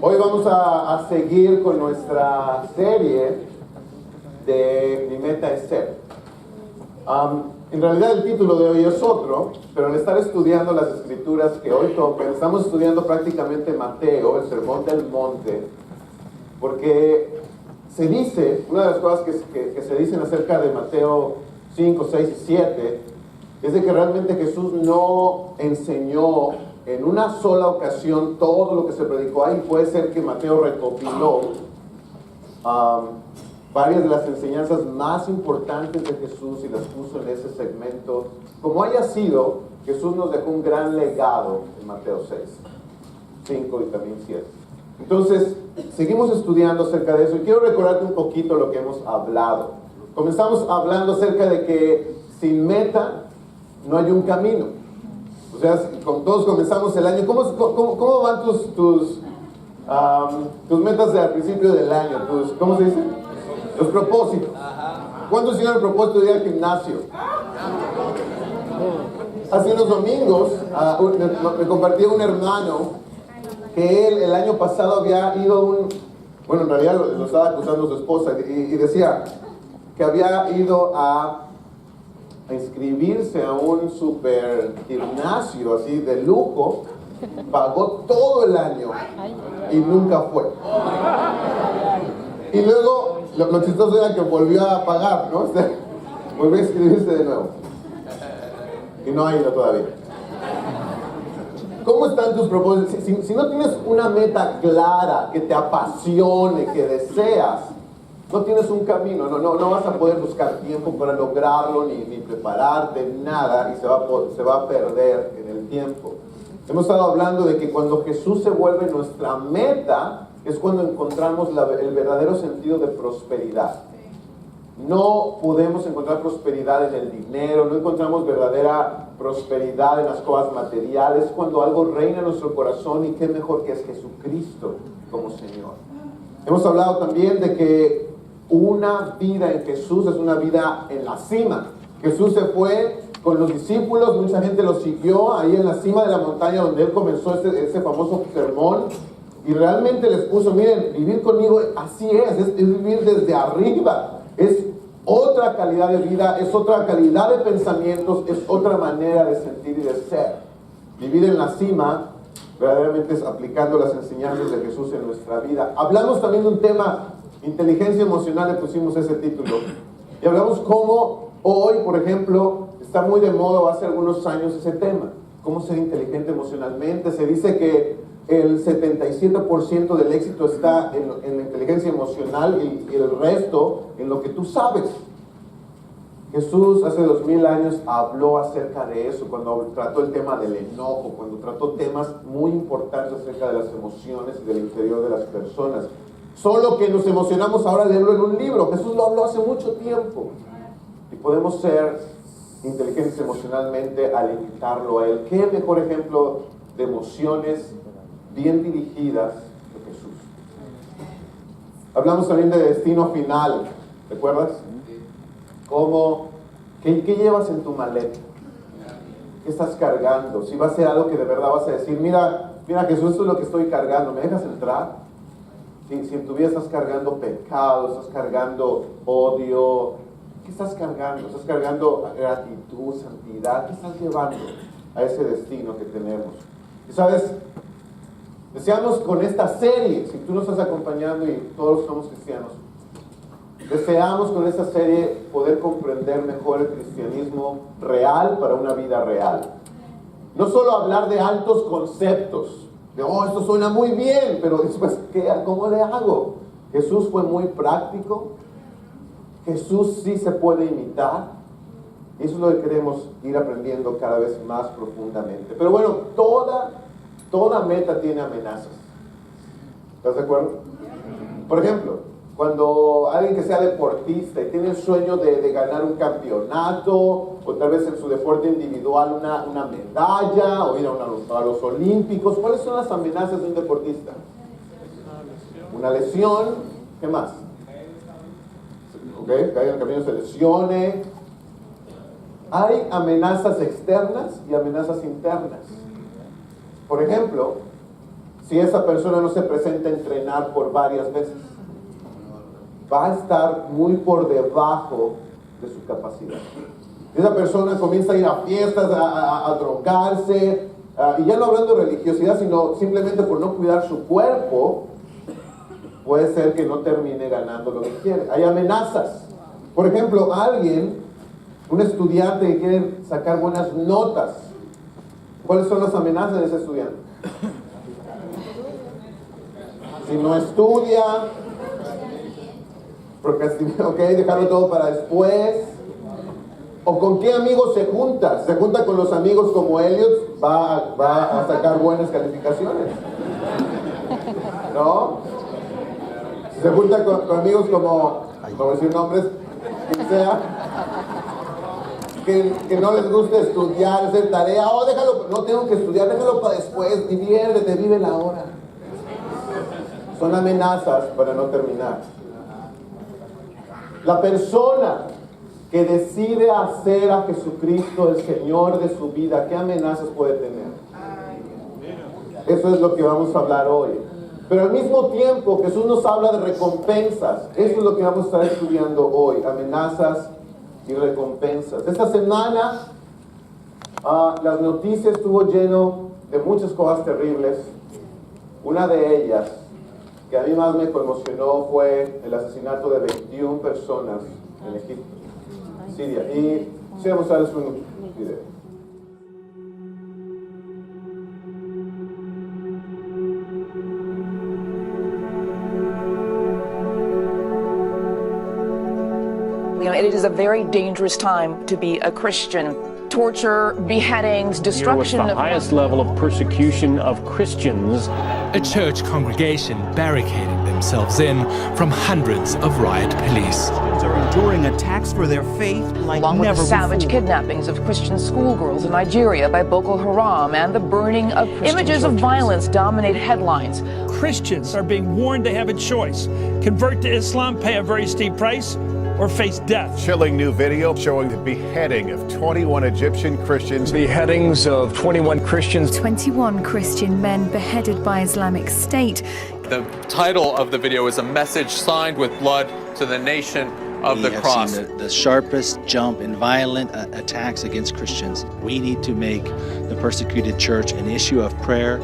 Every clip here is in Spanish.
Hoy vamos a seguir con nuestra serie de Mi Meta es Ser. En realidad el título de hoy es otro, pero al estar estudiando las escrituras que hoy tocan, estamos estudiando prácticamente Mateo, el Sermón del Monte, porque se dice, una de las cosas que se dicen acerca de Mateo 5, 6 y 7, es de que realmente Jesús no enseñó en una sola ocasión todo lo que se predicó ahí. Puede ser que Mateo recopiló varias de las enseñanzas más importantes de Jesús y las puso en ese segmento. Como haya sido, Jesús nos dejó un gran legado en Mateo 6, 5 y también 7. Entonces, seguimos estudiando acerca de eso y quiero recordarte un poquito lo que hemos hablado. Comenzamos hablando acerca de que sin meta no hay un camino. O sea, todos comenzamos el año. ¿Cómo van tus metas al principio del año? ¿Cómo se dice? Los propósitos. ¿Cuántos hicieron el propósito de ir al gimnasio? Hace unos domingos me compartía un hermano que él el año pasado había ido en realidad lo estaba acusando su esposa y decía que había ido a inscribirse a un super gimnasio así de lujo, pagó todo el año y nunca fue. Y luego lo chistoso era que volvió a pagar, ¿no? O sea, volvió a inscribirse de nuevo y no ha ido todavía. ¿Cómo están tus propósitos? Si no tienes una meta clara, que te apasione, que deseas, no tienes un camino, no vas a poder buscar tiempo para lograrlo, ni prepararte, nada, y se va a perder en el tiempo. Hemos estado hablando de que cuando Jesús se vuelve nuestra meta, es cuando encontramos el verdadero sentido de prosperidad. No podemos encontrar prosperidad en el dinero, no encontramos verdadera prosperidad en las cosas materiales, cuando algo reina en nuestro corazón, y qué mejor que es Jesucristo como Señor. Hemos hablado también de que una vida en Jesús es una vida en la cima. Jesús se fue con los discípulos, mucha gente lo siguió ahí en la cima de la montaña donde él comenzó ese famoso sermón, y realmente les puso, miren, vivir conmigo así es vivir desde arriba, es otra calidad de vida, es otra calidad de pensamientos, es otra manera de sentir y de ser. Vivir en la cima verdaderamente es aplicando las enseñanzas de Jesús en nuestra vida. Hablamos también de un tema, inteligencia emocional, le pusimos ese título, y hablamos cómo hoy, por ejemplo, está muy de moda, hace algunos años, ese tema, cómo ser inteligente emocionalmente. Se dice que el 77% del éxito está en la inteligencia emocional y el resto en lo que tú sabes. Jesús hace 2000 años habló acerca de eso, cuando trató el tema del enojo, cuando trató temas muy importantes acerca de las emociones y del interior de las personas. Solo que nos emocionamos ahora leerlo en un libro. Jesús lo habló hace mucho tiempo. Y podemos ser inteligentes emocionalmente al imitarlo a Él. ¿Qué mejor ejemplo de emociones bien dirigidas de Jesús? Hablamos también de destino final. ¿Recuerdas? ¿Qué llevas en tu maleta? ¿Qué estás cargando? Si va a ser algo que de verdad vas a decir, mira Jesús, esto es lo que estoy cargando, ¿me dejas entrar? Si en tu vida estás cargando pecado, estás cargando odio, ¿qué estás cargando? ¿Estás cargando gratitud, santidad? ¿Qué estás llevando a ese destino que tenemos? Y sabes, deseamos con esta serie, si tú nos estás acompañando y todos somos cristianos, deseamos con esta serie poder comprender mejor el cristianismo real para una vida real. No solo hablar de altos conceptos, de esto suena muy bien, pero después, ¿cómo le hago? Jesús fue muy práctico. Jesús sí se puede imitar. Eso es lo que queremos ir aprendiendo cada vez más profundamente. Pero bueno, toda meta tiene amenazas. ¿Estás de acuerdo? Por ejemplo, cuando alguien que sea deportista y tiene el sueño de ganar un campeonato, o tal vez en su deporte individual una medalla, o ir a los olímpicos, ¿cuáles son las amenazas de un deportista? Una lesión. ¿Qué más? Que caiga en el camino, se lesione. Hay amenazas externas y amenazas internas. Por ejemplo, si esa persona no se presenta a entrenar por varias veces? Va a estar muy por debajo de su capacidad. Esa persona comienza a ir a fiestas, a drogarse, y ya no hablando de religiosidad, sino simplemente por no cuidar su cuerpo, puede ser que no termine ganando lo que quiere. Hay amenazas. Por ejemplo, un estudiante que quiere sacar buenas notas. ¿Cuáles son las amenazas de ese estudiante? Si no estudia, procrastina, dejarlo todo para después. ¿O con qué amigos se junta? Si se junta con los amigos como Elliot, va a sacar buenas calificaciones, ¿no? Si se junta con amigos como decir nombres, quien sea, que no les gusta estudiar, hacer tarea, déjalo, no tengo que estudiar, déjalo para después, diviértete, vive la hora. Son amenazas para no terminar. La persona que decide hacer a Jesucristo el Señor de su vida, ¿qué amenazas puede tener? Eso es lo que vamos a hablar hoy. Pero al mismo tiempo Jesús nos habla de recompensas. Eso es lo que vamos a estar estudiando hoy, amenazas y recompensas. Esta semana las noticias estuvo lleno de muchas cosas terribles. Una de ellas, que a mí más me conmocionó, fue el asesinato de 21 personas en Egipto, Siria. Y quisiera mostrarles un video. It is a very dangerous time to be a Christian. Torture, beheadings, destruction of the highest level of persecution of Christians. A church congregation barricading themselves in from hundreds of riot police. Are enduring attacks for their faith like along with never the savage before. Kidnappings of Christian schoolgirls in Nigeria by Boko Haram and the burning of Christian images churches. Of violence dominate headlines. Christians are being warned they have a choice: convert to Islam, pay a very steep price, or face death. Chilling new video showing the beheading of 21 Egyptian Christians. Beheadings of 21 Christians. 21 Christian men beheaded by Islamic State. The title of the video is a message signed with blood to the nation of the cross. We have seen the sharpest jump in violent attacks against Christians. We need to make the persecuted church an issue of prayer.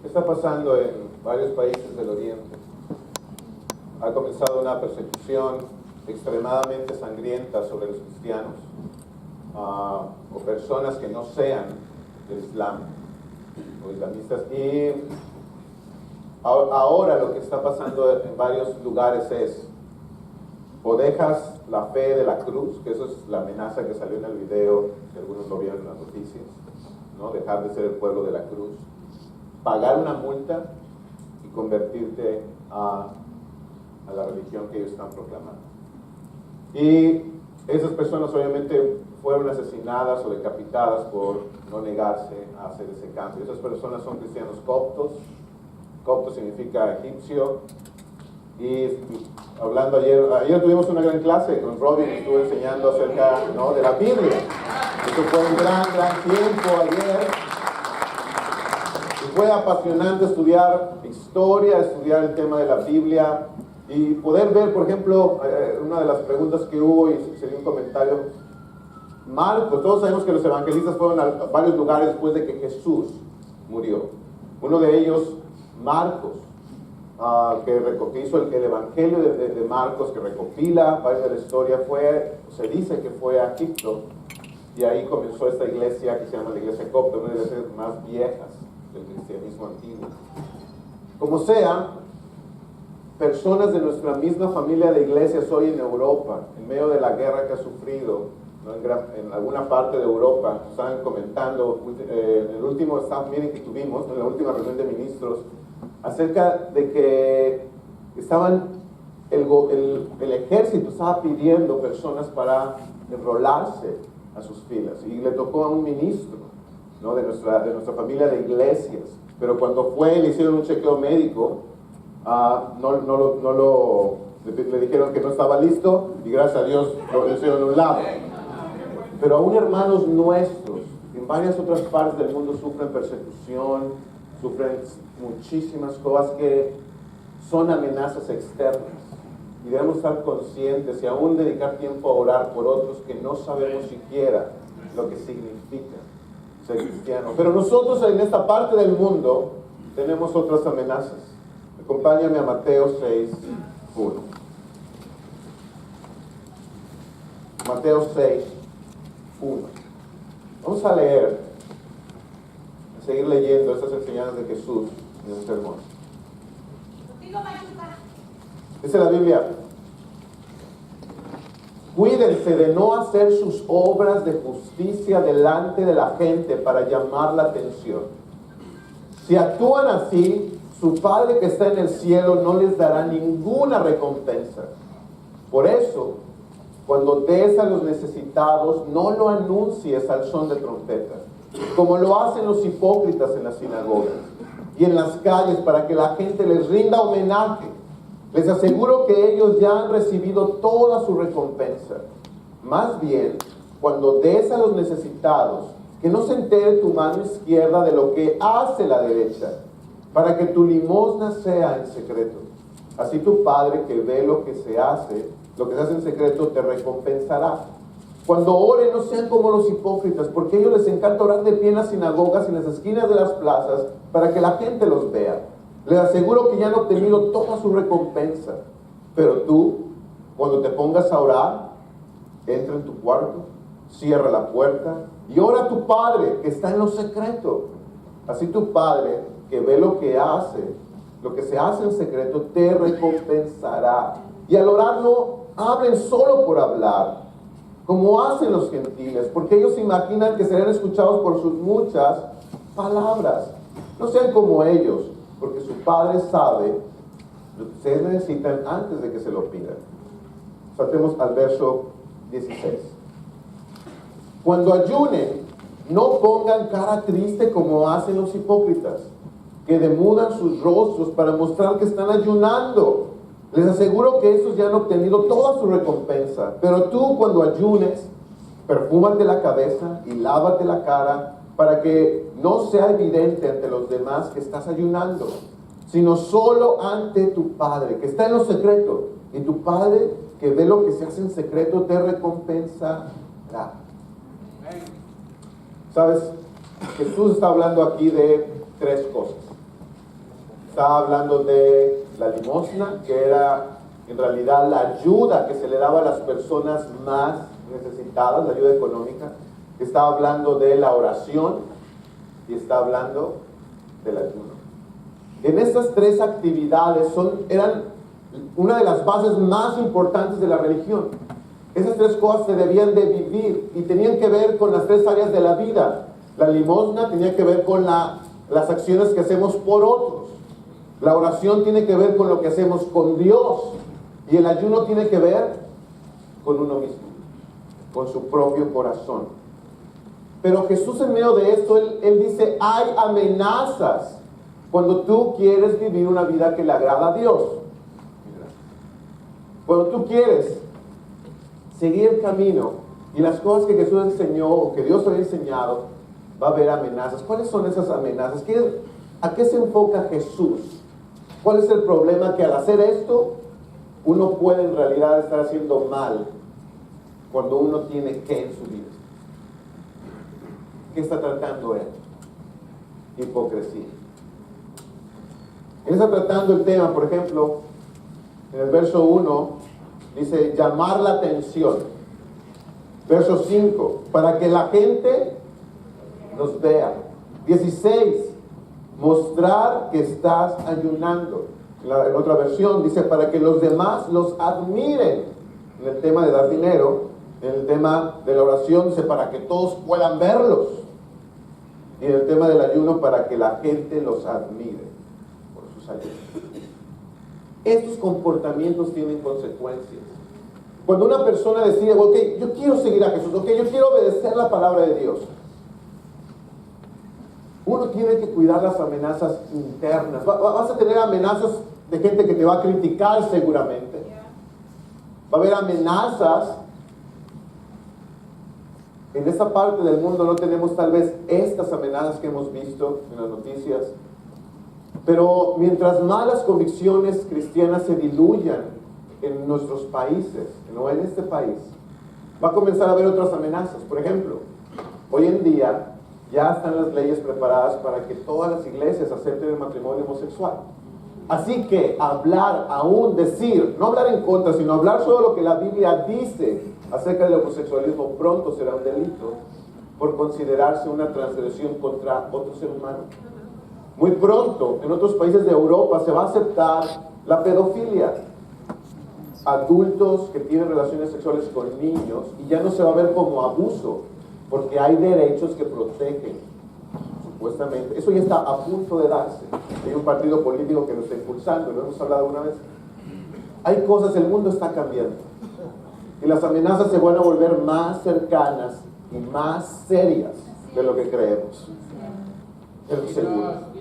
Está pasando en varios países del Oriente. Ha comenzado una persecución extremadamente sangrienta sobre los cristianos o personas que no sean del Islam o islamistas. Y ahora lo que está pasando en varios lugares es: o dejas la fe de la cruz, que eso es la amenaza que salió en el video, que algunos lo vieron en las noticias, ¿no? Dejar de ser el pueblo de la cruz, pagar una multa y convertirte a la religión que ellos están proclamando. Y esas personas obviamente fueron asesinadas o decapitadas por no negarse a hacer ese cambio. Esas personas son cristianos coptos copto significa egipcio. Y hablando ayer tuvimos una gran clase con Robin, estuvo enseñando acerca, ¿no?, de la Biblia. Eso fue un gran tiempo ayer. Y fue apasionante estudiar historia, estudiar el tema de la Biblia y poder ver, por ejemplo, una de las preguntas que hubo y se dio un comentario. Marcos, todos sabemos que los evangelistas fueron a varios lugares después de que Jesús murió. Uno de ellos, Marcos, que hizo el evangelio de Marcos, que recopila parte de la historia, se dice que fue a Egipto, y ahí comenzó esta iglesia que se llama la iglesia copta, una de las iglesias más viejas del cristianismo antiguo. Como sea, personas de nuestra misma familia de iglesias hoy en Europa, en medio de la guerra que ha sufrido, ¿no?, en alguna parte de Europa, estaban comentando en el último staff meeting que tuvimos, en la última reunión de ministros, acerca de que el ejército estaba pidiendo personas para enrolarse a sus filas, y le tocó a un ministro, ¿no?, de nuestra familia de iglesias, pero cuando le hicieron un chequeo médico, le dijeron que no estaba listo, y gracias a Dios lo hicieron a un lado. Pero aún hermanos nuestros en varias otras partes del mundo sufren persecución, sufren muchísimas cosas que son amenazas externas, y debemos estar conscientes y aún dedicar tiempo a orar por otros que no sabemos siquiera lo que significa ser cristiano. Pero nosotros en esta parte del mundo tenemos otras amenazas. Acompáñame a Mateo 6:1. Mateo 6:1. Vamos a leer, a seguir leyendo estas enseñanzas de Jesús en el sermón. Dice la Biblia: cuídense de no hacer sus obras de justicia delante de la gente para llamar la atención. Si actúan así, su Padre que está en el cielo no les dará ninguna recompensa. Por eso, cuando des a los necesitados, no lo anuncies al son de trompeta, como lo hacen los hipócritas en las sinagogas y en las calles, para que la gente les rinda homenaje. Les aseguro que ellos ya han recibido toda su recompensa. Más bien, cuando des a los necesitados, que no se entere tu mano izquierda de lo que hace la derecha, para que tu limosna sea en secreto. Así tu Padre que ve lo que se hace en secreto, te recompensará. Cuando oren, no sean como los hipócritas, porque a ellos les encanta orar de pie en las sinagogas y en las esquinas de las plazas, para que la gente los vea. Les aseguro que ya han obtenido toda su recompensa. Pero tú, cuando te pongas a orar, entra en tu cuarto, cierra la puerta y ora a tu Padre que está en lo secreto. Así tu Padre que ve lo que se hace en secreto, te recompensará. Y al orar no hablen solo por hablar, como hacen los gentiles, porque ellos imaginan que serán escuchados por sus muchas palabras. No sean como ellos, porque su Padre sabe lo que ustedes necesitan antes de que se lo pidan. Saltemos al verso 16. Cuando ayunen, no pongan cara triste como hacen los hipócritas, que demudan sus rostros para mostrar que están ayunando. Les aseguro que esos ya han obtenido toda su recompensa. Pero tú, cuando ayunes, perfúmate la cabeza y lávate la cara, para que no sea evidente ante los demás que estás ayunando, sino solo ante tu Padre que está en lo secreto. Y tu Padre que ve lo que se hace en secreto te recompensará. ¿Sabes? Jesús está hablando aquí de tres cosas. Está hablando de la limosna, que era en realidad la ayuda que se le daba a las personas más necesitadas, la ayuda económica. Está hablando de la oración y está hablando del ayuno. En estas tres actividades eran una de las bases más importantes de la religión. Esas tres cosas se debían de vivir y tenían que ver con las tres áreas de la vida. La limosna tenía que ver con las acciones que hacemos por otros. La oración tiene que ver con lo que hacemos con Dios. Y el ayuno tiene que ver con uno mismo, con su propio corazón. Pero Jesús, en medio de esto, él dice, hay amenazas Cuando tú quieres vivir una vida que le agrada a Dios. Cuando tú quieres seguir el camino y las cosas que Jesús enseñó o que Dios te ha enseñado, va a haber amenazas. ¿Cuáles son esas amenazas? ¿A qué se enfoca Jesús? ¿Cuál es el problema? Que al hacer esto, uno puede en realidad estar haciendo mal cuando uno tiene que en su vida. ¿Qué está tratando él? Hipocresía. Él está tratando el tema, por ejemplo, en el verso 1, dice, llamar la atención. Verso 5, para que la gente nos vea. 16, mostrar que estás ayunando. En otra versión dice, para que los demás los admiren. En el tema de dar dinero, en el tema de la oración, dice, para que todos puedan verlos. Y en el tema del ayuno, para que la gente los admire por sus ayunos. Estos comportamientos tienen consecuencias. Cuando una persona decide, ok, yo quiero seguir a Jesús, ok, yo quiero obedecer la palabra de Dios, uno tiene que cuidar las amenazas internas. Vas a tener amenazas de gente que te va a criticar seguramente. Va a haber amenazas. En esta parte del mundo no tenemos tal vez estas amenazas que hemos visto en las noticias. Pero mientras más las convicciones cristianas se diluyan en nuestros países, no en este país, va a comenzar a haber otras amenazas. Por ejemplo, hoy en día ya están las leyes preparadas para que todas las iglesias acepten el matrimonio homosexual. Así que hablar, aún decir, no hablar en contra, sino hablar sobre lo que la Biblia dice acerca del homosexualismo, pronto será un delito por considerarse una transgresión contra otro ser humano. Muy pronto, en otros países de Europa se va a aceptar la pedofilia. Adultos que tienen relaciones sexuales con niños, y ya no se va a ver como abuso, porque hay derechos que protegen, supuestamente. Eso ya está a punto de darse. Hay un partido político que lo está impulsando, lo hemos hablado una vez. Hay cosas, el mundo está cambiando. Y las amenazas se van a volver más cercanas y más serias de lo que creemos. Es seguro.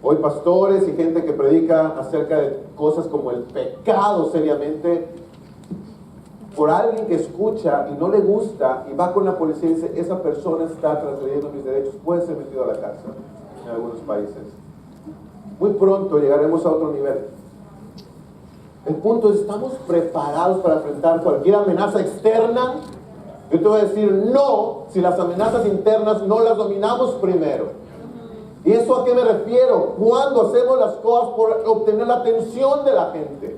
Hoy pastores y gente que predica acerca de cosas como el pecado seriamente, por alguien que escucha y no le gusta y va con la policía y dice, esa persona está transgrediendo mis derechos, puede ser metido a la cárcel en algunos países. Muy pronto llegaremos a otro nivel. El punto es, ¿estamos preparados para enfrentar cualquier amenaza externa? Yo te voy a decir no, si las amenazas internas no las dominamos primero. ¿Y eso a qué me refiero? Cuando hacemos las cosas por obtener la atención de la gente.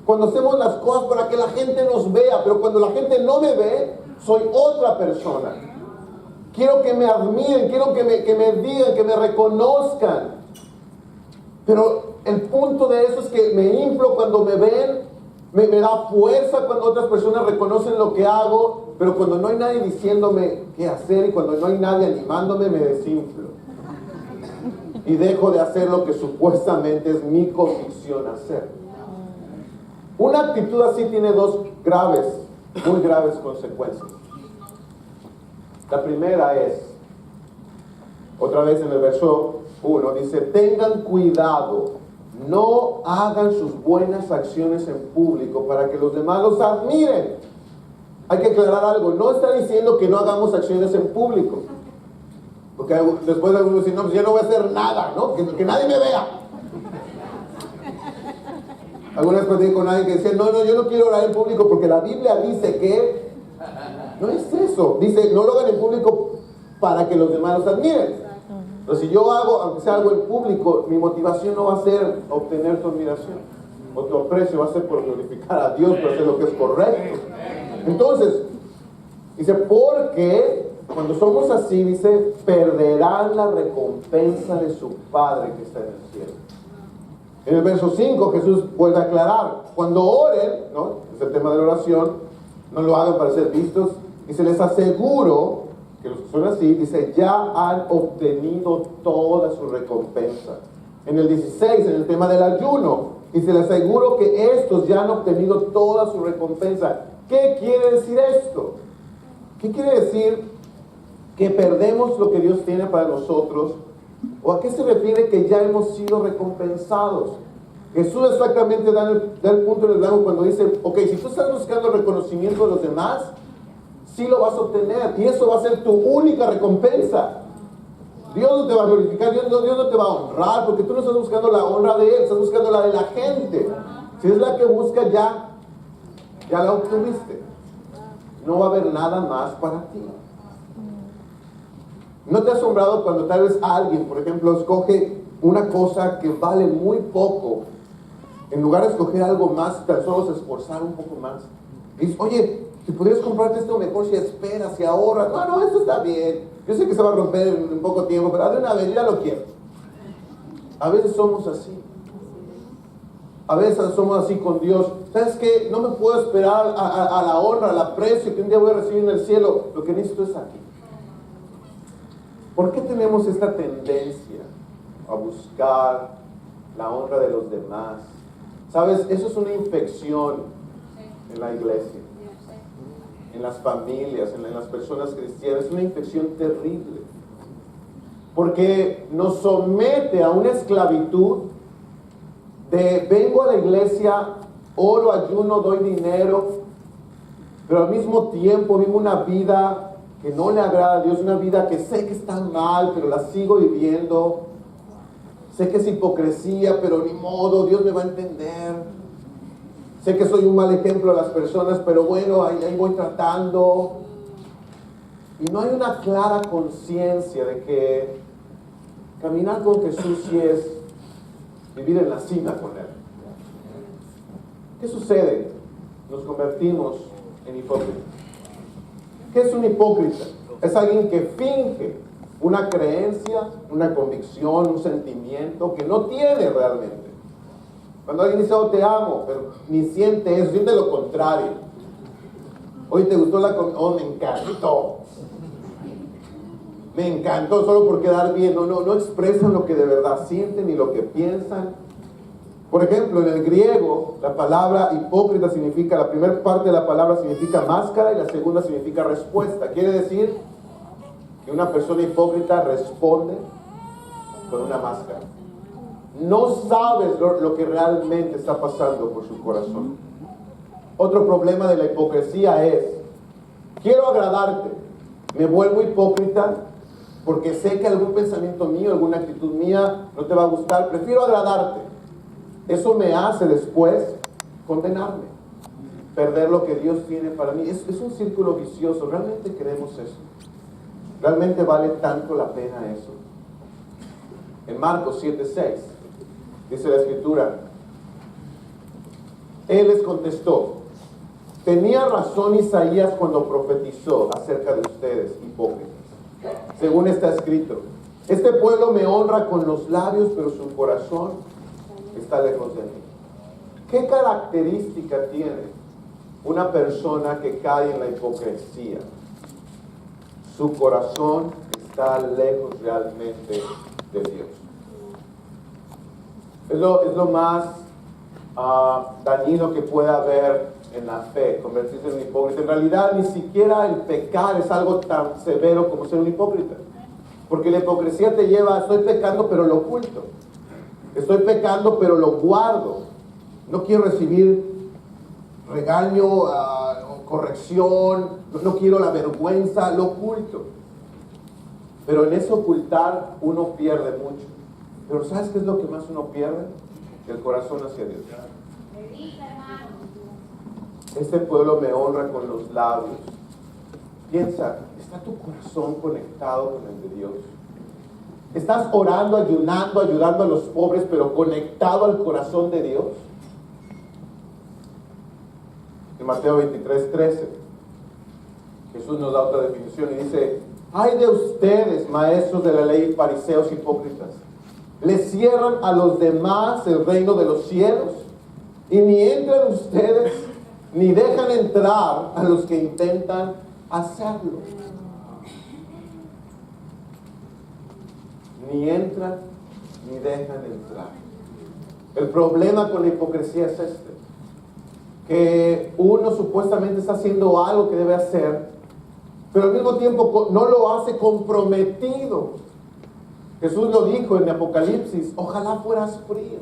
Cuando hacemos las cosas para que la gente nos vea, pero cuando la gente no me ve, soy otra persona. Quiero que me admiren, quiero que me digan, que me reconozcan. Pero el punto de eso es que me inflo cuando me ven, me da fuerza cuando otras personas reconocen lo que hago, pero cuando no hay nadie diciéndome qué hacer y cuando no hay nadie animándome, me desinflo. Y dejo de hacer lo que supuestamente es mi convicción hacer. Una actitud así tiene dos muy graves consecuencias. La primera es, otra vez en el verso 1, dice, tengan cuidado, no hagan sus buenas acciones en público para que los demás los admiren. Hay que aclarar algo, no está diciendo que no hagamos acciones en público. Porque después algunos dicen, no, pues ya no voy a hacer nada, ¿no? Que nadie me vea. Alguna vez platicé con alguien que decía, no, yo no quiero orar en público porque la Biblia dice que... No es eso. Dice, no lo hagan en público para que los demás los admiren. Pero si yo hago, aunque sea algo en público, mi motivación no va a ser obtener tu admiración o tu aprecio, va a ser por glorificar a Dios, por hacer lo que es correcto. Entonces, dice, porque cuando somos así, dice, perderán la recompensa de su Padre que está en el cielo. En el verso 5 Jesús vuelve a aclarar, cuando oren, ¿no? Es el tema de la oración, no lo hagan para ser vistos, y se les aseguro que los que son así, dice, ya han obtenido toda su recompensa. En el 16, en el tema del ayuno, dice, les aseguro que estos ya han obtenido toda su recompensa. ¿Qué quiere decir esto? ¿Qué quiere decir? Que perdemos lo que Dios tiene para nosotros ¿O a qué se refiere que ya hemos sido recompensados? Jesús exactamente da el punto en el blanco cuando dice, ok, si tú estás buscando el reconocimiento de los demás, sí lo vas a obtener, y eso va a ser tu única recompensa. Dios no te va a glorificar, Dios no te va a honrar, porque tú no estás buscando la honra de Él, estás buscando la de la gente. Si es la que busca, ya la obtuviste. No va a haber nada más para ti. ¿No te ha asombrado cuando tal vez alguien, por ejemplo, escoge una cosa que vale muy poco, en lugar de escoger algo más, tan solo se esforzar un poco más? Y dices, oye, si pudieras comprarte esto mejor, si esperas, si ahorras. No, esto está bien. Yo sé que se va a romper en poco tiempo, pero de una vez ya lo quiero. A veces somos así. A veces somos así con Dios. ¿Sabes qué? No me puedo esperar a la honra, al aprecio que un día voy a recibir en el cielo. Lo que necesito es aquí. ¿Por qué tenemos esta tendencia a buscar la honra de los demás? ¿Sabes? Eso es una infección en la iglesia, en las familias, en las personas cristianas. Es una infección terrible. Porque nos somete a una esclavitud de vengo a la iglesia, oro, ayuno, doy dinero, pero al mismo tiempo vivo una vida que no le agrada a Dios, una vida que sé que está mal, pero la sigo viviendo. Sé que es hipocresía, pero ni modo, Dios me va a entender. Sé que soy un mal ejemplo a las personas, pero bueno, ahí voy tratando. Y no hay una clara conciencia de que caminar con Jesús sí es vivir en la cima con Él. ¿Qué sucede? Nos convertimos en hipócritas. ¿Qué es un hipócrita? Es alguien que finge una creencia, una convicción, un sentimiento que no tiene realmente. Cuando alguien dice, oh, te amo, pero ni siente eso, siente lo contrario. Hoy te gustó la comida, oh, me encantó. Me encantó solo por quedar bien. No expresan lo que de verdad sienten ni lo que piensan. Por ejemplo, en el griego, la palabra hipócrita significa, la primera parte de la palabra significa máscara y la segunda significa respuesta. Quiere decir que una persona hipócrita responde con una máscara. No sabes lo que realmente está pasando por su corazón. Otro problema de la hipocresía es, quiero agradarte, me vuelvo hipócrita porque sé que algún pensamiento mío, alguna actitud mía no te va a gustar, prefiero agradarte. Eso me hace después condenarme, perder lo que Dios tiene para mí. Es un círculo vicioso. ¿Realmente queremos eso? ¿Realmente vale tanto la pena eso? En Marcos 7:6 dice la Escritura, Él les contestó, tenía razón Isaías cuando profetizó acerca de ustedes, hipócritas. Según está escrito, este pueblo me honra con los labios, pero su corazón está lejos de mí. ¿Qué característica tiene una persona que cae en la hipocresía? Su corazón está lejos realmente de Dios. Es lo más dañino que puede haber en la fe, convertirse en un hipócrita. En realidad, ni siquiera el pecar es algo tan severo como ser un hipócrita. Porque la hipocresía te lleva, estoy pecando pero lo oculto. Estoy pecando pero lo guardo. No quiero recibir regaño o corrección. No quiero la vergüenza, lo oculto. Pero en ese ocultar uno pierde mucho. Pero ¿sabes qué es lo que más uno pierde? El corazón hacia Dios. Este pueblo me honra con los labios. Piensa, ¿está tu corazón conectado con el de Dios? ¿Estás orando, ayunando, ayudando a los pobres, pero conectado al corazón de Dios? En Mateo 23:13, Jesús nos da otra definición y dice, ay de ustedes, maestros de la ley, fariseos hipócritas, les cierran a los demás el reino de los cielos y ni entran ustedes ni dejan entrar a los que intentan hacerlo. Ni entran ni dejan entrar. El problema con la hipocresía es este, que uno supuestamente está haciendo algo que debe hacer, pero al mismo tiempo no lo hace comprometido Jesús lo dijo en Apocalipsis, ojalá fueras frío,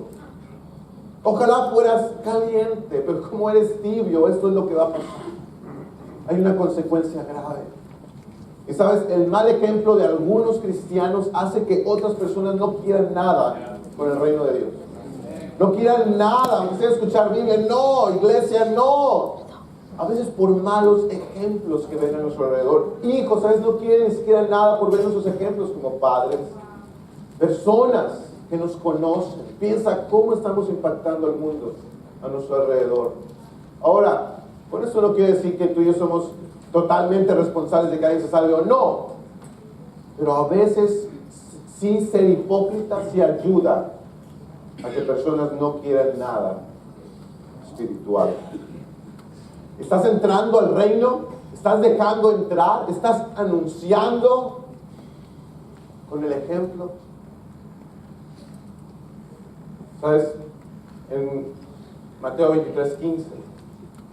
ojalá fueras caliente, pero como eres tibio, esto es lo que va a pasar. Hay una consecuencia grave. Y sabes, el mal ejemplo de algunos cristianos hace que otras personas no quieran nada con el reino de Dios. No quieran nada, aunque sea escuchar Biblia, no, iglesia, no. A veces por malos ejemplos que ven a nuestro alrededor. Hijos, ¿sabes? No quieren ni siquiera nada por ver nuestros ejemplos como padres. Personas que nos conocen. Piensa cómo estamos impactando al mundo a nuestro alrededor. Ahora, con eso no quiere decir que tú y yo somos totalmente responsables de que alguien se salve o no. Pero a veces sí ser hipócrita sí ayuda a que personas no quieran nada espiritual. ¿Estás entrando al reino? ¿Estás dejando entrar? ¿Estás anunciando con el ejemplo? ¿Sabes? En Mateo 23:15,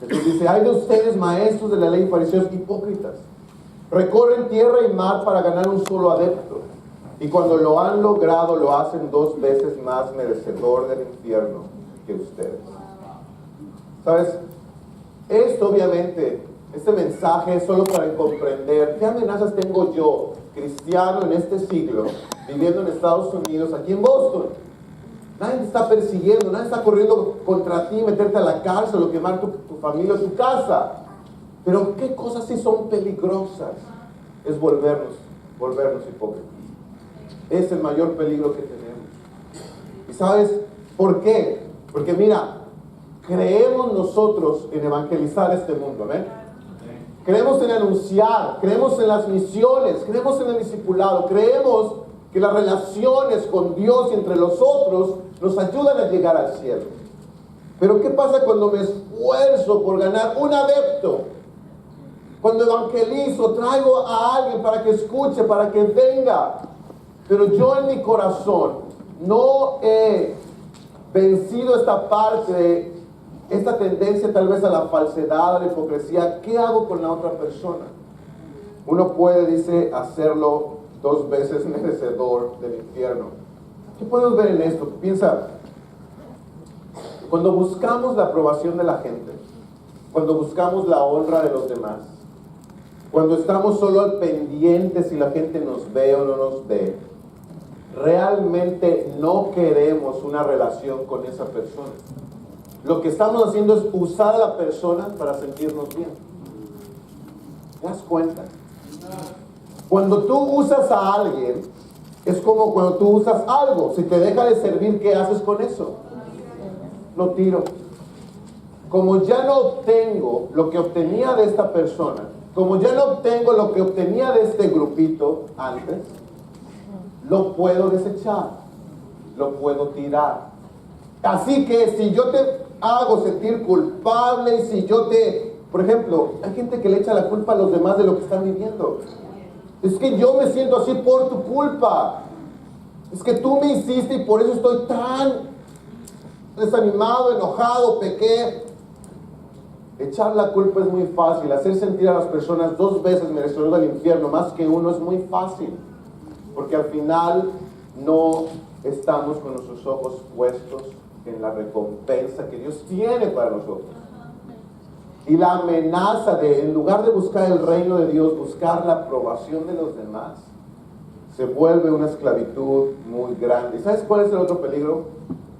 Jesús dice, hay de ustedes, maestros de la ley y fariseos hipócritas. Recorren tierra y mar para ganar un solo adepto. Y cuando lo han logrado, lo hacen 2 veces más merecedor del infierno que ustedes. ¿Sabes? Esto obviamente, este mensaje es solo para comprender qué amenazas tengo yo, cristiano en este siglo, viviendo en Estados Unidos, aquí en Boston. Nadie te está persiguiendo, nadie está corriendo contra ti, meterte a la cárcel o quemar tu familia o tu casa. Pero qué cosas sí son peligrosas es volvernos hipócritas. Es el mayor peligro que tenemos. ¿Y sabes por qué? Porque mira, creemos nosotros en evangelizar este mundo, ¿ven? Creemos en anunciar, creemos en las misiones, creemos en el discipulado, creemos que las relaciones con Dios y entre los otros nos ayudan a llegar al cielo. Pero ¿qué pasa cuando me esfuerzo por ganar un adepto? Cuando evangelizo, traigo a alguien para que escuche, para que venga. Pero yo en mi corazón no he vencido esta parte, esta tendencia tal vez a la falsedad, a la hipocresía. ¿Qué hago con la otra persona? Uno puede, dice, hacerlo 2 veces merecedor del infierno. ¿Qué podemos ver en esto? Piensa, cuando buscamos la aprobación de la gente, cuando buscamos la honra de los demás, cuando estamos solo al pendiente si la gente nos ve o no nos ve, realmente no queremos una relación con esa persona. Lo que estamos haciendo es usar a la persona para sentirnos bien. ¿Te das cuenta? Cuando tú usas a alguien, es como cuando tú usas algo. Si te deja de servir, ¿qué haces con eso? Lo tiro. Como ya no obtengo lo que obtenía de esta persona, como ya no obtengo lo que obtenía de este grupito antes, lo puedo desechar, lo puedo tirar. Así que si yo te hago sentir culpable, y si yo por ejemplo, hay gente que le echa la culpa a los demás de lo que están viviendo. Es que yo me siento así por tu culpa. Es que tú me hiciste y por eso estoy tan desanimado, enojado, pequé. Echar la culpa es muy fácil. Hacer sentir a las personas 2 veces merecedor del infierno más que uno es muy fácil. Porque al final no estamos con nuestros ojos puestos en la recompensa que Dios tiene para nosotros. Y la amenaza de, en lugar de buscar el reino de Dios, buscar la aprobación de los demás, se vuelve una esclavitud muy grande. ¿Y sabes cuál es el otro peligro?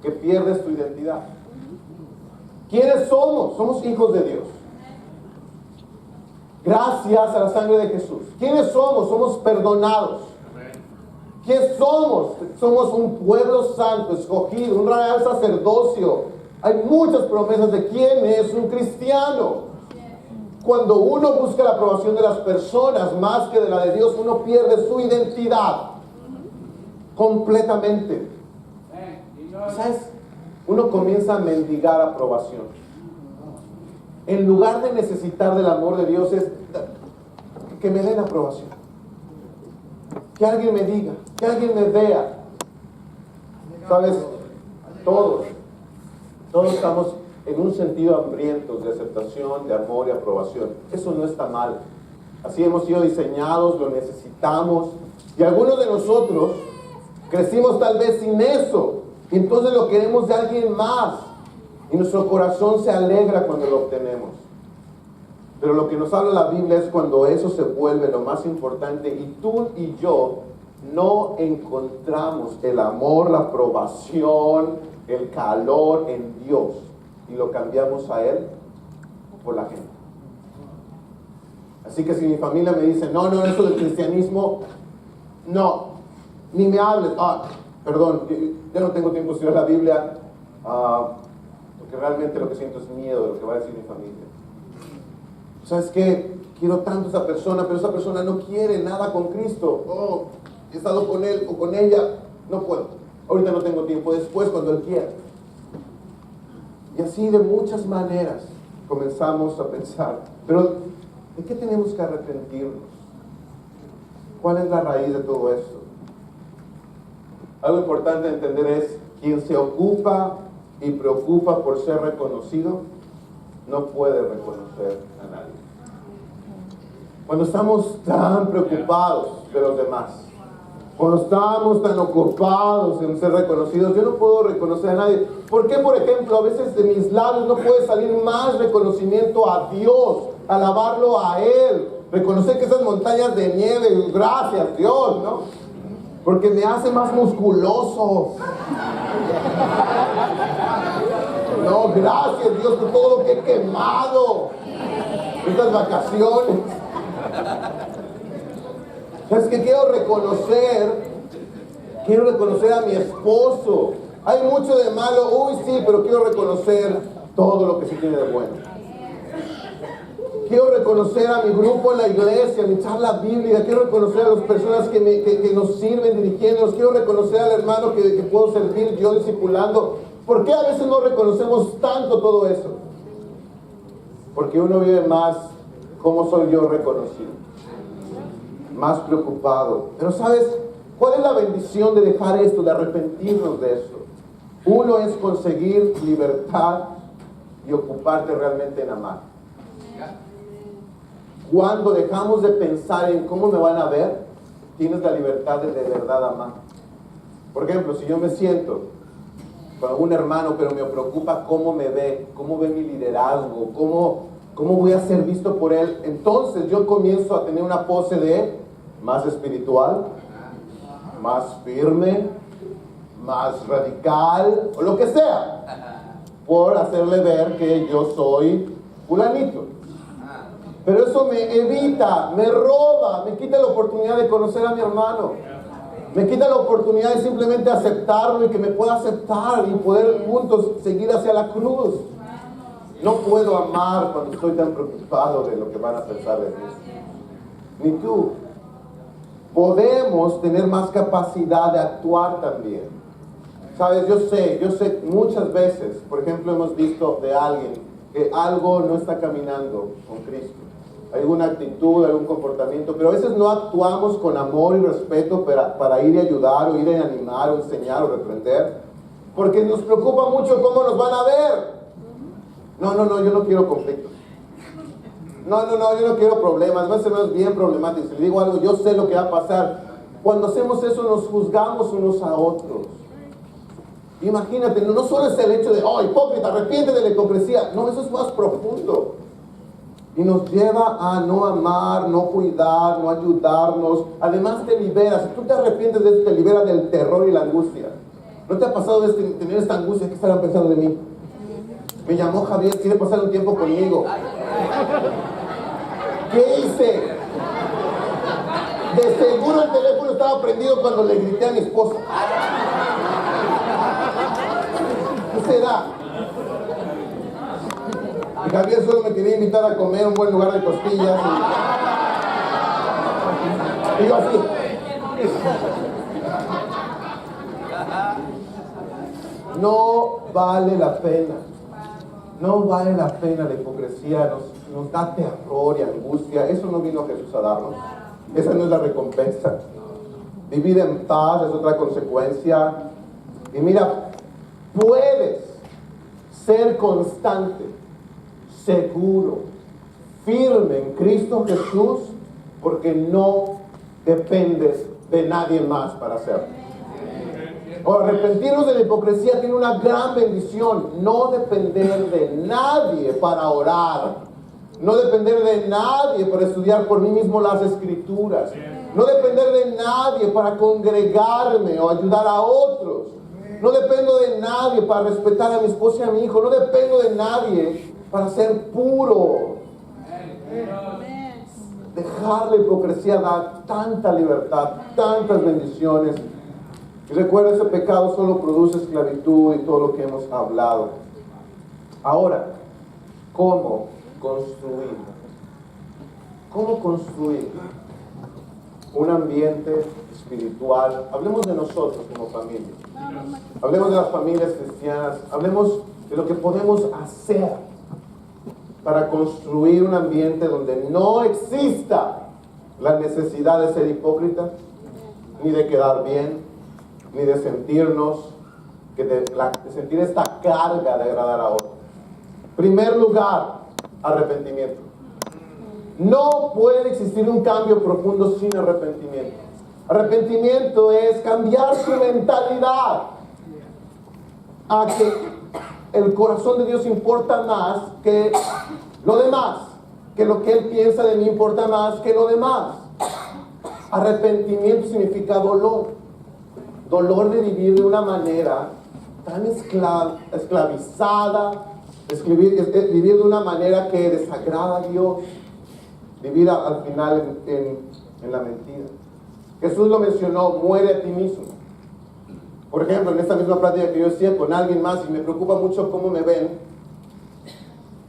Que pierdes tu identidad. ¿Quiénes somos? Somos hijos de Dios. Gracias a la sangre de Jesús. ¿Quiénes somos? Somos perdonados. ¿Quién somos? Somos un pueblo santo, escogido, un real sacerdocio. Hay muchas promesas de quién es un cristiano. Cuando uno busca la aprobación de las personas más que de la de Dios, uno pierde su identidad completamente. ¿Sabes? Uno comienza a mendigar aprobación. En lugar de necesitar del amor de Dios, es que me den aprobación. Que alguien me diga, que alguien me vea. ¿Sabes? Todos estamos en un sentido hambrientos de aceptación, de amor y aprobación. Eso no está mal. Así hemos sido diseñados, lo necesitamos. Y algunos de nosotros Crecimos tal vez sin eso. Y entonces lo queremos de alguien más. Y nuestro corazón se alegra cuando lo obtenemos. Pero lo que nos habla la Biblia es cuando eso se vuelve lo más importante y tú y yo no encontramos el amor, la aprobación, el calor en Dios y lo cambiamos a Él por la gente. Así que si mi familia me dice, no, eso del cristianismo, no, ni me hables, perdón, yo no tengo tiempo de estudiar la Biblia, porque realmente lo que siento es miedo de lo que va a decir mi familia. ¿Sabes qué? Quiero tanto a esa persona, pero esa persona no quiere nada con Cristo. He estado con él o con ella, no puedo. Ahorita no tengo tiempo, después cuando Él quiera. Y así de muchas maneras comenzamos a pensar, pero ¿de qué tenemos que arrepentirnos? ¿Cuál es la raíz de todo esto? Algo importante de entender es, quien se ocupa y preocupa por ser reconocido, no puede reconocer a nadie. Cuando estamos tan preocupados de los demás, cuando estamos tan ocupados en ser reconocidos, yo no puedo reconocer a nadie. ¿Por qué, por ejemplo, a veces de mis labios no puede salir más reconocimiento a Dios, alabarlo a Él, reconocer que esas montañas de nieve, gracias Dios, ¿no? Porque me hace más musculoso. No, gracias Dios por todo lo que he quemado estas vacaciones. Es que quiero reconocer a mi esposo. Hay mucho de malo, sí, pero quiero reconocer todo lo que sí tiene de bueno. Quiero reconocer a mi grupo en la iglesia, mi charla bíblica. Quiero reconocer a las personas que nos sirven dirigiéndonos. Quiero reconocer al hermano que puedo servir yo discipulando. ¿Por qué a veces no reconocemos tanto todo eso? Porque uno vive más cómo soy yo reconocido, más preocupado. Pero ¿sabes cuál es la bendición de dejar esto, de arrepentirnos de esto? Uno es conseguir libertad y ocuparte realmente en amar. Cuando dejamos de pensar en cómo me van a ver, tienes la libertad de verdad amar. Por ejemplo, si yo me siento con un hermano, pero me preocupa cómo me ve, cómo ve mi liderazgo, cómo voy a ser visto por él, entonces yo comienzo a tener una pose de más espiritual, más firme, más radical, o lo que sea, por hacerle ver que yo soy fulanito. Pero eso me evita, me roba, me quita la oportunidad de conocer a mi hermano. Me quita la oportunidad de simplemente aceptarlo y que me pueda aceptar y poder juntos seguir hacia la cruz. No puedo amar cuando estoy tan preocupado de lo que van a pensar de mí. Ni tú. Podemos tener más capacidad de actuar también. Sabes, yo sé muchas veces, por ejemplo, hemos visto de alguien que algo no está caminando con Cristo. Alguna actitud, algún comportamiento, pero a veces no actuamos con amor y respeto para ir a ayudar, o ir a animar, o enseñar, o reprender, porque nos preocupa mucho cómo nos van a ver. No, yo no quiero conflictos. No, yo no quiero problemas. Va a ser más bien problemático. Si le digo algo, yo sé lo que va a pasar. Cuando hacemos eso, nos juzgamos unos a otros. Imagínate, no solo es el hecho de, hipócrita, arrepiéntete de la hipocresía. No, eso es más profundo. Y nos lleva a no amar, no cuidar, no ayudarnos. Además te libera. Si tú te arrepientes de esto, te libera del terror y la angustia. ¿No te ha pasado de tener esta angustia? ¿Qué estarán pensando de mí? Me llamó Javier, quiere pasar un tiempo conmigo. ¿Qué hice? De seguro el teléfono estaba prendido cuando le grité a mi esposa. ¿Qué será? Y Javier solo me quería invitar a comer un buen lugar de costillas. Y yo así. No vale la pena. No vale la pena la hipocresía. Nos da terror y angustia. Eso no vino Jesús a darnos. Esa no es la recompensa. Vivir en paz es otra consecuencia. Y mira, puedes ser constante, seguro, firme en Cristo Jesús, porque no dependes de nadie más para hacerlo. O arrepentirnos de la hipocresía tiene una gran bendición. No depender de nadie para orar. No depender de nadie para estudiar por mí mismo las escrituras. No depender de nadie para congregarme o ayudar a otros. No dependo de nadie para respetar a mi esposa y a mi hijo. No dependo de nadie para ser puro. Dejar la hipocresía da tanta libertad, tantas bendiciones. Y recuerda, ese pecado solo produce esclavitud y todo lo que hemos hablado. Ahora, ¿cómo construir? ¿Cómo construir un ambiente espiritual? Hablemos de nosotros como familia. Hablemos de las familias cristianas. Hablemos de lo que podemos hacer para construir un ambiente donde no exista la necesidad de ser hipócrita, ni de quedar bien, ni de sentirnos, de sentir esta carga de agradar a otros. Primer lugar, arrepentimiento. No puede existir un cambio profundo sin arrepentimiento. Arrepentimiento es cambiar su mentalidad a que el corazón de Dios importa más que lo demás, que lo que Él piensa de mí importa más que lo demás. Arrepentimiento significa dolor. Dolor de vivir de una manera tan esclavizada, vivir de una manera que desagrada a Dios, vivir al final en la mentira. Jesús lo mencionó, muere a ti mismo. Por ejemplo, en esta misma plática que yo hacía con alguien más y me preocupa mucho cómo me ven,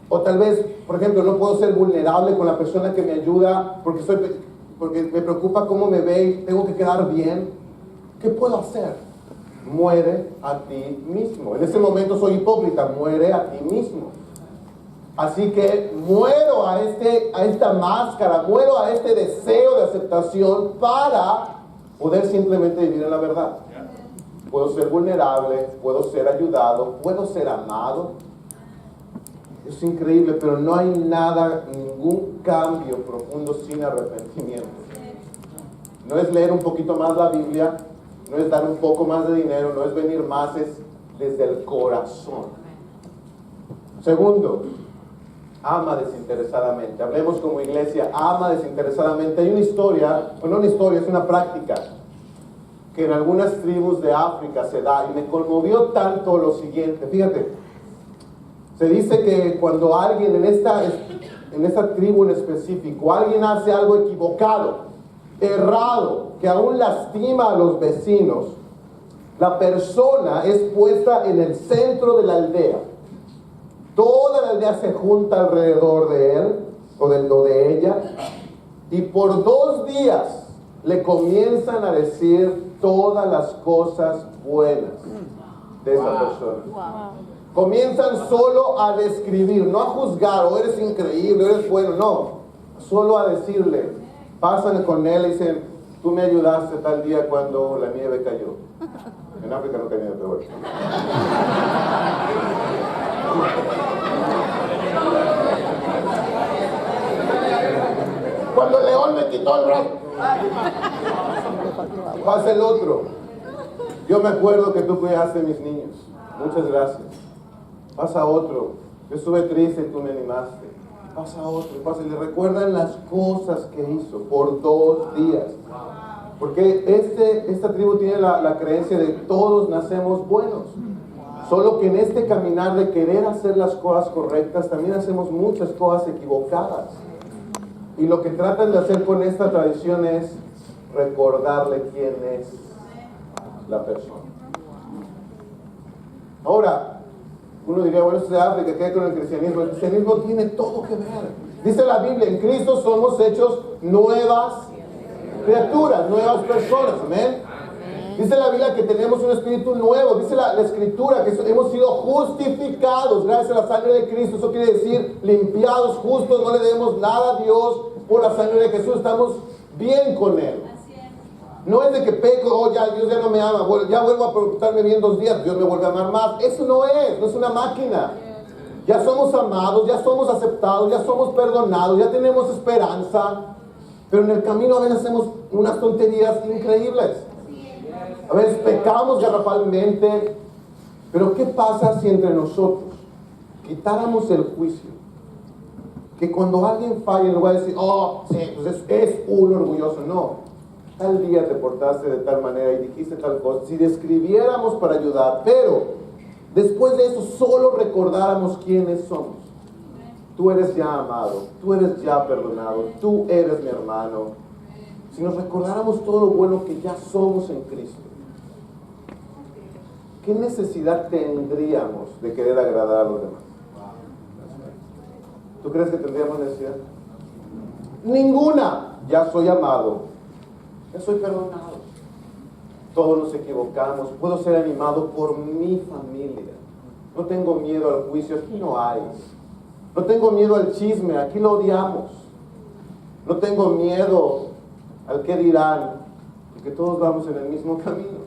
o tal vez, por ejemplo, no puedo ser vulnerable con la persona que me ayuda porque me preocupa cómo me ve y tengo que quedar bien. ¿Qué puedo hacer? Muere a ti mismo. En ese momento soy hipócrita, muere a ti mismo. Así que muero a esta máscara, muero a este deseo de aceptación para poder simplemente vivir en la verdad. Puedo ser vulnerable, puedo ser ayudado, puedo ser amado. Es increíble, pero no hay ningún cambio profundo sin arrepentimiento. No es leer un poquito más la Biblia, no es dar un poco más de dinero, no es venir más, es desde el corazón. Segundo, ama desinteresadamente. Hablemos como iglesia, ama desinteresadamente. Hay una historia, o no una historia, es una práctica que en algunas tribus de África se da y me conmovió tanto lo siguiente. Fíjate, se dice que cuando alguien en esta tribu en específico, alguien hace algo equivocado, errado, que aún lastima a los vecinos, la persona es puesta en el centro de la aldea. Toda la aldea se junta alrededor de él o de ella y por 2 días le comienzan a decir todas las cosas buenas de esa persona. Comienzan solo a describir, no a juzgar, o eres increíble, o eres bueno, no. Solo a decirle, pasan con él y dicen, tú me ayudaste tal día cuando la nieve cayó. En África no cae nieve, pero bueno. Cuando el león me quitó el brazo. Pasa el otro. Yo me acuerdo que tú cuidaste a mis niños. Muchas gracias. Pasa otro. Yo estuve triste y tú me animaste. Pasa otro. Pasa y le recuerdan las cosas que hizo por 2 días. Porque esta tribu tiene la creencia de todos nacemos buenos. Solo que en este caminar de querer hacer las cosas correctas, también hacemos muchas cosas equivocadas. Y lo que tratan de hacer con esta tradición es recordarle quién es la persona. Ahora, uno diría, bueno, esto es de África, ¿qué hay con el cristianismo? El cristianismo tiene todo que ver. Dice la Biblia, en Cristo somos hechos nuevas criaturas, nuevas personas, amén. Dice la Biblia que tenemos un espíritu nuevo. Dice la Escritura que hemos sido justificados gracias a la sangre de Cristo. Eso quiere decir limpiados, justos, no le debemos nada a Dios por la sangre de Jesús. Estamos bien con Él. No es de que peco, ya Dios ya no me ama, ya vuelvo a portarme bien 2 días, Dios me vuelve a amar más. Eso no es una máquina. Ya somos amados, ya somos aceptados, ya somos perdonados, ya tenemos esperanza. Pero en el camino a veces hacemos unas tonterías increíbles. A veces pecamos garrafalmente, pero ¿qué pasa si entre nosotros quitáramos el juicio? Que cuando alguien falla, en lugar de decir, oh, sí, pues es un orgulloso, no. Tal día te portaste de tal manera y dijiste tal cosa. Si describiéramos para ayudar, pero después de eso solo recordáramos quiénes somos. Tú eres ya amado, tú eres ya perdonado, tú eres mi hermano. Si nos recordáramos todo lo bueno que ya somos en Cristo, ¿qué necesidad tendríamos de querer agradar a los demás? ¿Tú crees que tendríamos necesidad? Ninguna. Ya soy amado, ya soy perdonado. Todos nos equivocamos. Puedo ser animado por mi familia. No tengo miedo al juicio, aquí no hay. No tengo miedo al chisme, aquí lo odiamos. No tengo miedo al qué dirán, porque todos vamos en el mismo camino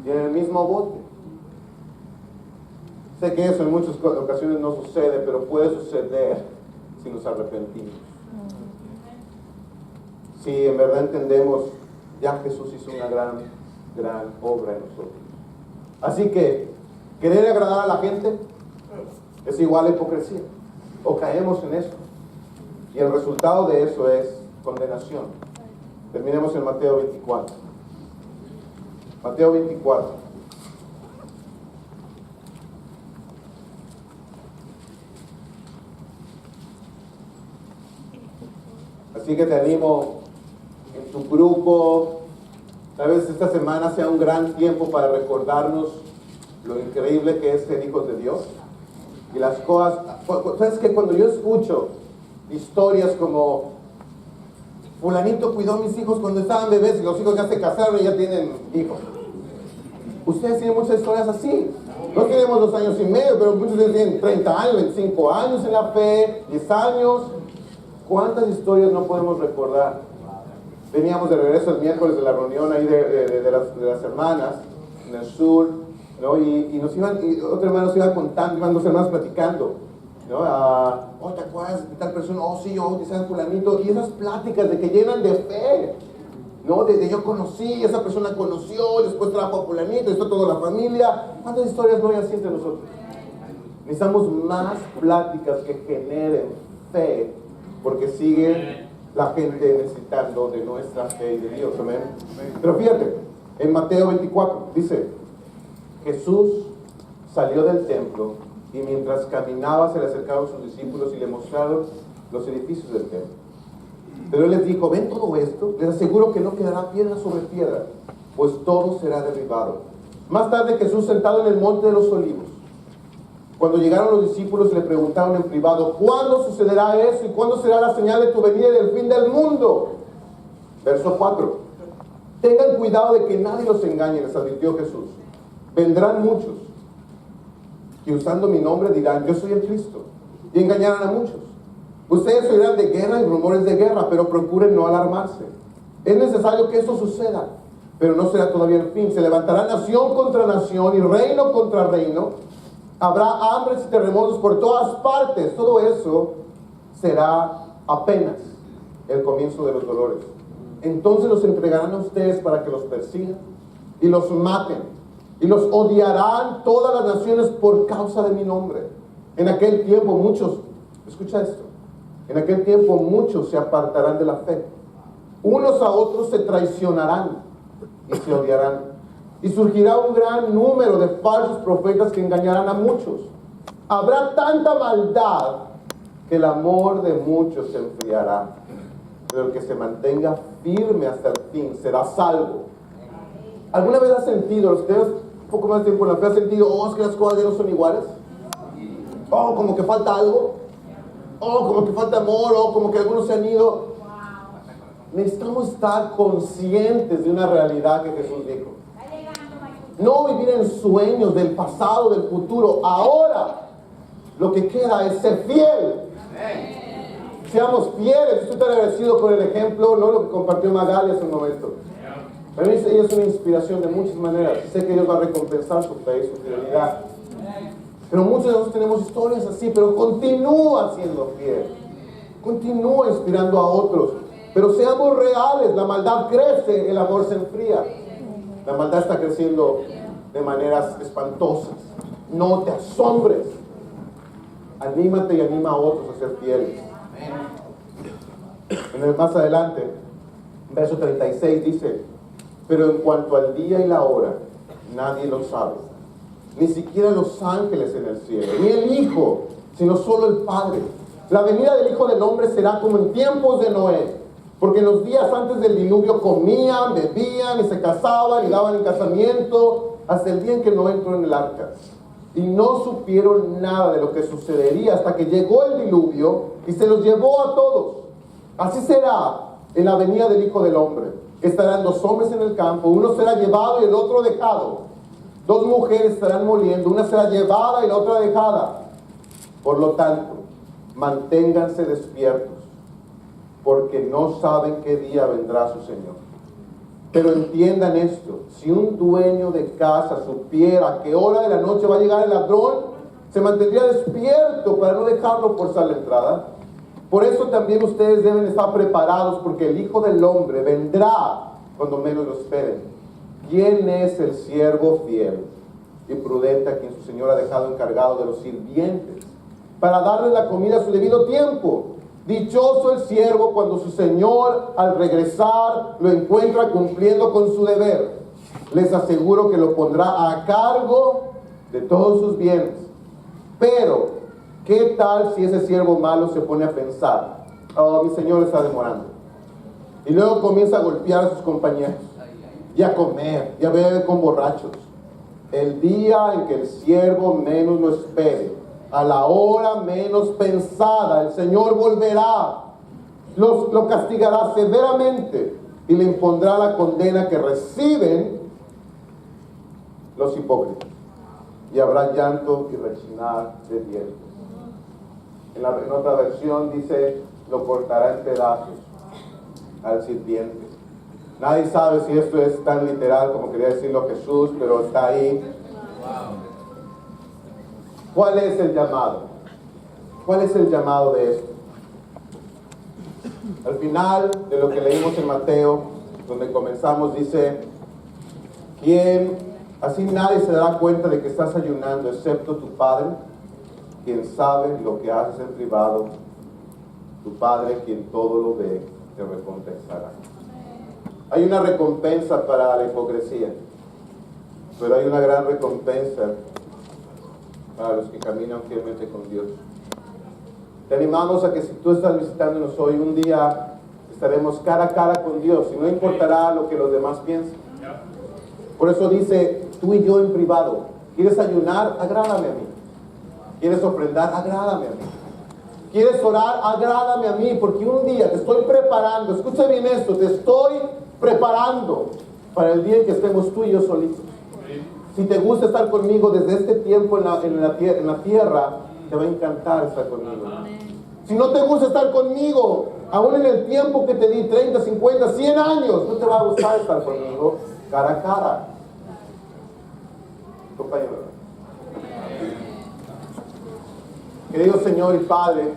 y en el mismo bote. Sé que eso en muchas ocasiones no sucede, pero puede suceder si nos arrepentimos. Si en verdad entendemos, ya Jesús hizo una gran obra en nosotros. Así que, querer agradar a la gente es igual a hipocresía. O caemos en eso. Y el resultado de eso es condenación. Terminemos en Mateo 24. Mateo 24. Así que te animo en tu grupo. Tal vez esta semana sea un gran tiempo para recordarnos lo increíble que es ser hijos de Dios. Y las cosas, ¿sabes qué? Cuando yo escucho historias como fulanito cuidó a mis hijos cuando estaban bebés y los hijos ya se casaron y ya tienen hijos. Ustedes tienen muchas historias así. No tenemos 2 años y medio, pero muchos de ustedes tienen 30 años, 25 años en la fe, 10 años. ¿Cuántas historias no podemos recordar? Veníamos de regreso el miércoles de la reunión ahí de las hermanas en el sur, ¿no? Y nos iban, y otro hermano se iba contando, iban 2 hermanos platicando, ¿no? Oh, ¿te acuerdas de tal persona? Oh, sí, yo bauticé a fulanito. Y esas pláticas de que llenan de fe, ¿no? Desde yo conocí, esa persona conoció, y después trajo a fulanito, esto toda la familia. ¿Cuántas historias no hay así entre nosotros? Necesitamos más pláticas que generen fe, porque sigue la gente necesitando de nuestra fe y de Dios, amén. Pero fíjate, en Mateo 24 dice, Jesús salió del templo y mientras caminaba se le acercaron sus discípulos y le mostraron los edificios del templo. Pero él les dijo, ¿ven todo esto? Les aseguro que no quedará piedra sobre piedra, pues todo será derribado. Más tarde Jesús, sentado en el monte de los olivos, cuando llegaron los discípulos, le preguntaron en privado, ¿cuándo sucederá eso y cuándo será la señal de tu venida y del fin del mundo? Verso 4. Tengan cuidado de que nadie los engañe, les advirtió Jesús. Vendrán muchos que usando mi nombre dirán, yo soy el Cristo, y engañarán a muchos. Ustedes oirán de guerra y rumores de guerra, pero procuren no alarmarse. Es necesario que esto suceda, pero no será todavía el fin. Se levantará nación contra nación y reino contra reino. Habrá hambres y terremotos por todas partes. Todo eso será apenas el comienzo de los dolores. Entonces los entregarán a ustedes para que los persigan y los maten. Y los odiarán todas las naciones por causa de mi nombre. En aquel tiempo muchos, escucha esto, en aquel tiempo muchos se apartarán de la fe. Unos a otros se traicionarán y se odiarán. Y surgirá un gran número de falsos profetas que engañarán a muchos. Habrá tanta maldad que el amor de muchos se enfriará. Pero el que se mantenga firme hasta el fin será salvo. ¿Alguna vez has sentido, los que tienes un poco más de tiempo en la fe, has sentido, es que las cosas ya no son iguales? Como que falta algo. Como que falta amor. Como que algunos se han ido. Necesitamos estar conscientes de una realidad que Jesús dijo. No vivir en sueños del pasado, del futuro. Ahora, lo que queda es ser fiel. Seamos fieles. Estoy tan agradecido con el ejemplo, ¿no? Lo que compartió Magali hace un momento. Para mí ella es una inspiración de muchas maneras. Sé que Dios va a recompensar su fe y su fidelidad. Pero muchos de nosotros tenemos historias así, pero continúa siendo fiel. Continúa inspirando a otros. Pero seamos reales, la maldad crece, el amor se enfría. La maldad está creciendo de maneras espantosas. No te asombres. Anímate y anima a otros a ser fieles. Más adelante, verso 36 dice: pero en cuanto al día y la hora, nadie lo sabe, ni siquiera los ángeles en el cielo, ni el Hijo, sino solo el Padre. La venida del Hijo del Hombre será como en tiempos de Noé, porque en los días antes del diluvio comían, bebían y se casaban y daban en casamiento, hasta el día en que Noé entró en el arca. Y no supieron nada de lo que sucedería hasta que llegó el diluvio y se los llevó a todos. Así será en la venida del Hijo del Hombre. Estarán 2 hombres en el campo, uno será llevado y el otro dejado. 2 mujeres estarán moliendo, una será llevada y la otra dejada. Por lo tanto, manténganse despiertos, porque no saben qué día vendrá su Señor. Pero entiendan esto: si un dueño de casa supiera a qué hora de la noche va a llegar el ladrón, se mantendría despierto para no dejarlo forzar la entrada. Por eso también ustedes deben estar preparados, porque el Hijo del Hombre vendrá cuando menos lo esperen. ¿Quién es el siervo fiel y prudente a quien su Señor ha dejado encargado de los sirvientes para darle la comida a su debido tiempo? Dichoso el siervo cuando su Señor al regresar lo encuentra cumpliendo con su deber. Les aseguro que lo pondrá a cargo de todos sus bienes. Pero ¿qué tal si ese siervo malo se pone a pensar: oh, mi Señor está demorando? Y luego comienza a golpear a sus compañeros, y a comer, y a beber con borrachos. El día en que el siervo menos lo espere, a la hora menos pensada, el Señor volverá, lo castigará severamente y le impondrá la condena que reciben los hipócritas. Y habrá llanto y rechinar de dientes. En otra versión dice: lo cortará en pedazos al sirviente. Nadie sabe si esto es tan literal como quería decirlo Jesús, pero está ahí. ¿Cuál es el llamado? ¿Cuál es el llamado de esto? Al final de lo que leímos en Mateo, donde comenzamos, dice: así nadie se dará cuenta de que estás ayunando, excepto tu Padre, quien sabe lo que haces en privado. Tu Padre, quien todo lo ve, te recompensará. Hay una recompensa para la hipocresía, pero hay una gran recompensa para los que caminan fielmente con Dios. Te animamos a que si tú estás visitándonos hoy, un día estaremos cara a cara con Dios y no importará lo que los demás piensen. Por eso dice: tú y yo en privado. ¿Quieres ayunar? Agrádame a mí. ¿Quieres ofrendar? Agrádame a mí. ¿Quieres orar? Agrádame a mí, porque un día te estoy preparando. Escucha bien esto: te estoy preparando para el día en que estemos tú y yo solitos. Si te gusta estar conmigo desde este tiempo en la tierra, te va a encantar estar conmigo. Si no te gusta estar conmigo, aún en el tiempo que te di, 30, 50, 100 años, no te va a gustar estar conmigo cara a cara. Compañero. Querido Señor y Padre,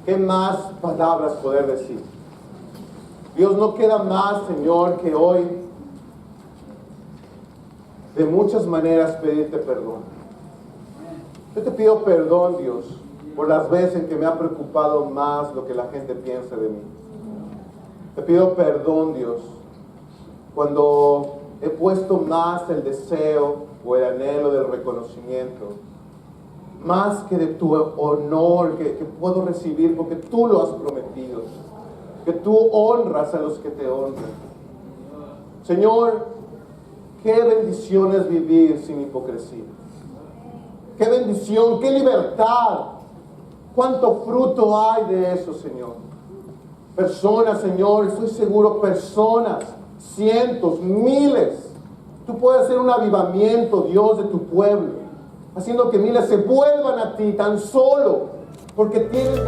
¿qué más palabras poder decir? Dios, no queda más, Señor, que hoy de muchas maneras pedirte perdón. Yo te pido perdón, Dios, por las veces en que me ha preocupado más lo que la gente piensa de mí. Te pido perdón, Dios, cuando he puesto más el deseo o el anhelo del reconocimiento, más que de tu honor que puedo recibir, porque tú lo has prometido, que tú honras a los que te honran. Señor, qué bendición es vivir sin hipocresía. Qué bendición, qué libertad. Cuánto fruto hay de eso, Señor. Personas, Señor, estoy seguro, personas, cientos, miles. Tú puedes hacer un avivamiento, Dios, de tu pueblo, haciendo que miles se vuelvan a ti tan solo porque tienes